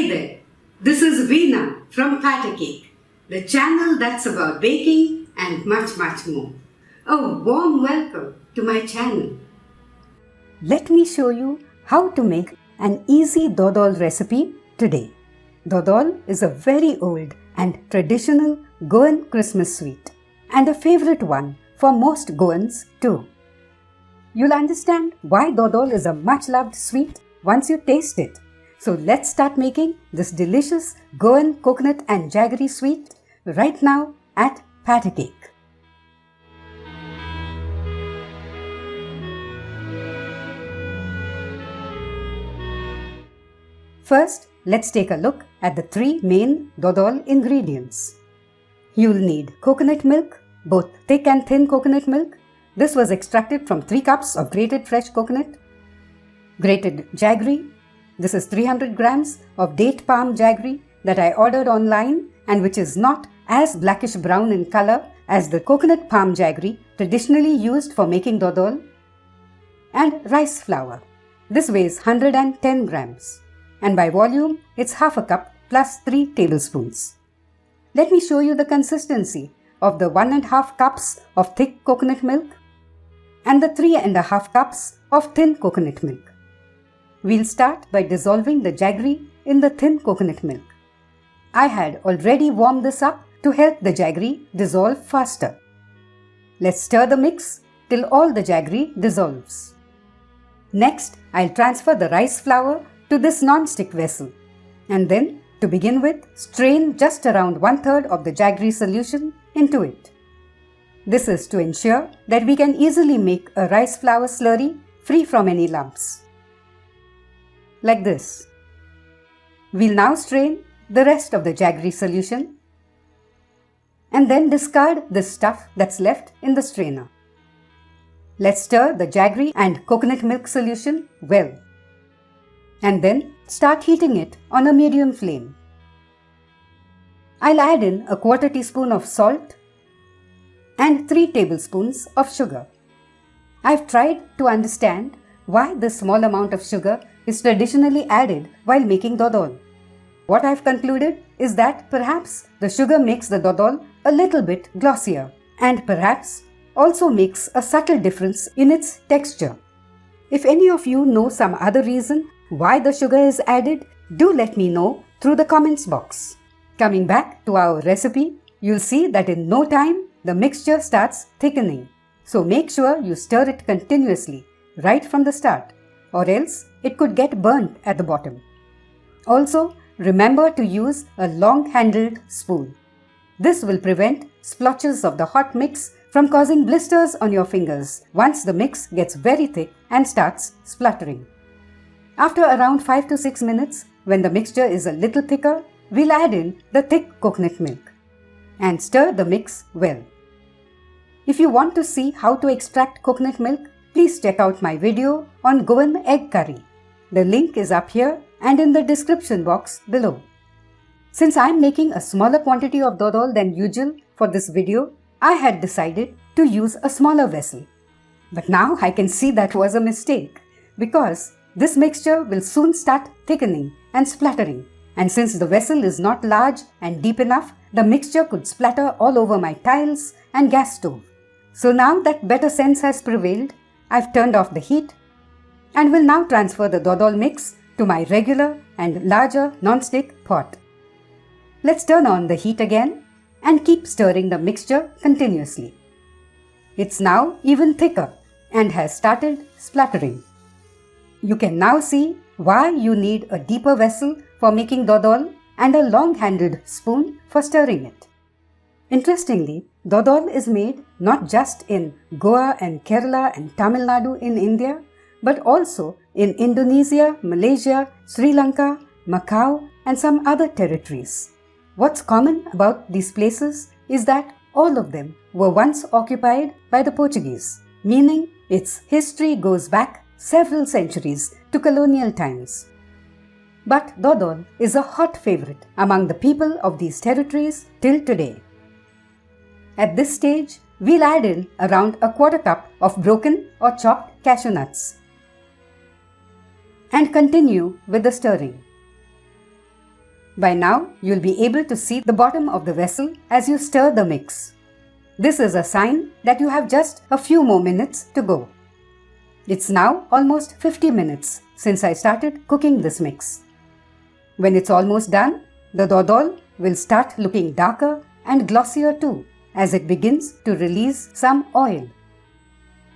there, this is Veena from Pickle, the channel that's about baking and much more. A warm welcome to my channel. Let me show you how to make an easy dodol recipe today. Dodol is a very old and traditional Goan Christmas sweet and a favorite one for most Goans too. You'll understand why dodol is a much loved sweet once you taste it. So let's start making this delicious Goan coconut and jaggery sweet right now at Pickle. First, let's take a look at the three main dodol ingredients. You'll need coconut milk, both thick and thin coconut milk. This was extracted from 3 cups of grated fresh coconut. Grated jaggery. This is 300 grams of date palm jaggery that I ordered online and which is not as blackish brown in color as the coconut palm jaggery traditionally used for making dodol. And rice flour. This weighs 110 grams. And by volume, it's half a cup plus 3 tablespoons. Let me show you the consistency of the 1.5 cups of thick coconut milk and the 3.5 cups of thin coconut milk. We'll start by dissolving the jaggery in the thin coconut milk. I had already warmed this up to help the jaggery dissolve faster. Let's stir the mix till all the jaggery dissolves. Next, I'll transfer the rice flour to this non-stick vessel and then, to begin with, strain just around 1/3 of the jaggery solution into it. This is to ensure that we can easily make a rice flour slurry free from any lumps. Like this. We'll now strain the rest of the jaggery solution and then discard the stuff that's left in the strainer. Let's stir the jaggery and coconut milk solution well. And then start heating it on a medium flame. I'll add in a 1/4 teaspoon of salt and 3 tablespoons of sugar. I've tried to understand why this small amount of sugar is traditionally added while making dodol. What I've concluded is that perhaps the sugar makes the dodol a little bit glossier and perhaps also makes a subtle difference in its texture. If any of you know some other reason why the sugar is added, do let me know through the comments box. Coming back to our recipe, you'll see that in no time the mixture starts thickening. So make sure you stir it continuously right from the start, or else it could get burnt at the bottom. Also, remember to use a long-handled spoon. This will prevent splotches of the hot mix from causing blisters on your fingers once the mix gets very thick and starts spluttering. After around 5 to 6 minutes, when the mixture is a little thicker, we'll add in the thick coconut milk and stir the mix well. If you want to see how to extract coconut milk, please check out my video on Goan Egg Curry. The link is up here and in the description box below. Since I'm making a smaller quantity of dodol than usual for this video, I had decided to use a smaller vessel. But now I can see that was a mistake because this mixture will soon start thickening and splattering, and since the vessel is not large and deep enough, the mixture could splatter all over my tiles and gas stove. So now that better sense has prevailed, I've turned off the heat and will now transfer the dodol mix to my regular and larger non-stick pot. Let's turn on the heat again and keep stirring the mixture continuously. It's now even thicker and has started splattering. You can now see why you need a deeper vessel for making dodol and a long-handled spoon for stirring it. Interestingly, dodol is made not just in Goa and Kerala and Tamil Nadu in India, but also in Indonesia, Malaysia, Sri Lanka, Macau, and some other territories. What's common about these places is that all of them were once occupied by the Portuguese, meaning its history goes back several centuries to colonial times. But dodol is a hot favorite among the people of these territories till today. At this stage, we'll add in around a 1/4 cup of broken or chopped cashew nuts and continue with the stirring. By now, you'll be able to see the bottom of the vessel as you stir the mix. This is a sign that you have just a few more minutes to go. It's now almost 50 minutes since I started cooking this mix. When it's almost done, the dodol will start looking darker and glossier too as it begins to release some oil.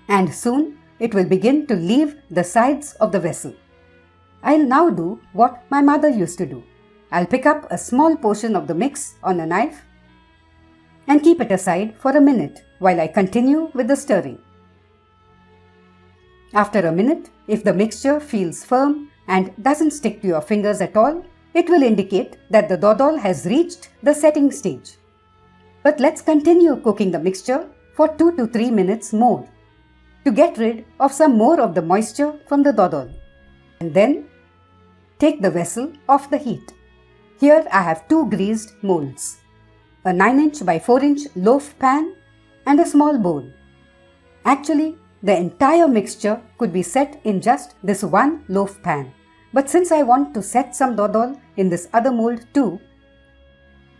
And soon it will begin to leave the sides of the vessel. I'll now do what my mother used to do. I'll pick up a small portion of the mix on a knife and keep it aside for a minute while I continue with the stirring. After a minute, if the mixture feels firm and doesn't stick to your fingers at all, it will indicate that the dodol has reached the setting stage. But let's continue cooking the mixture for 2 to 3 minutes more to get rid of some more of the moisture from the dodol. And then take the vessel off the heat. Here I have 2 greased molds, a 9-inch by 4-inch loaf pan and a small bowl. Actually, the entire mixture could be set in just this one loaf pan. But since I want to set some dodol in this other mold too,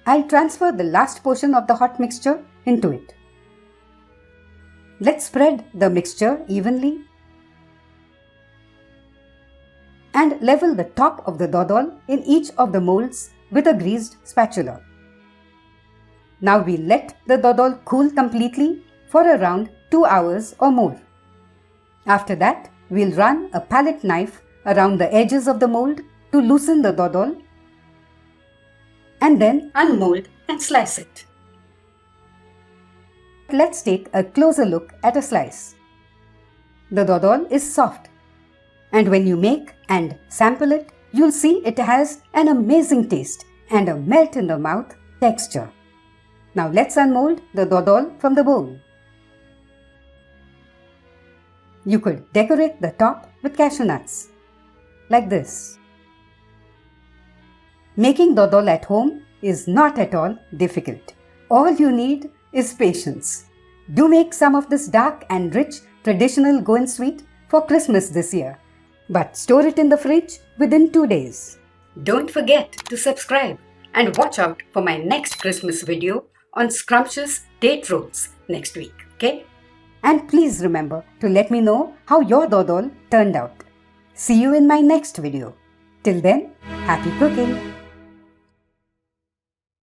I'll transfer the last portion of the hot mixture into it. Let's spread the mixture evenly and level the top of the dodol in each of the molds with a greased spatula. Now we'll let the dodol cool completely for around 2 hours or more. After that, we'll run a palette knife around the edges of the mold to loosen the dodol and then unmold and slice it. Let's take a closer look at a slice. The dodol is soft, and when you make and sample it, you'll see it has an amazing taste and a melt in the mouth texture. Now let's unmold the dodol from the bowl. You could decorate the top with cashew nuts, like this. Making dodol at home is not at all difficult. All you need is patience. Do make some of this dark and rich traditional Goan sweet for Christmas this year, but store it in the fridge within 2 days. Don't forget to subscribe and watch out for my next Christmas video on scrumptious date rolls next week, okay? And please remember to let me know how your dodol turned out. See you in my next video. Till then, happy cooking!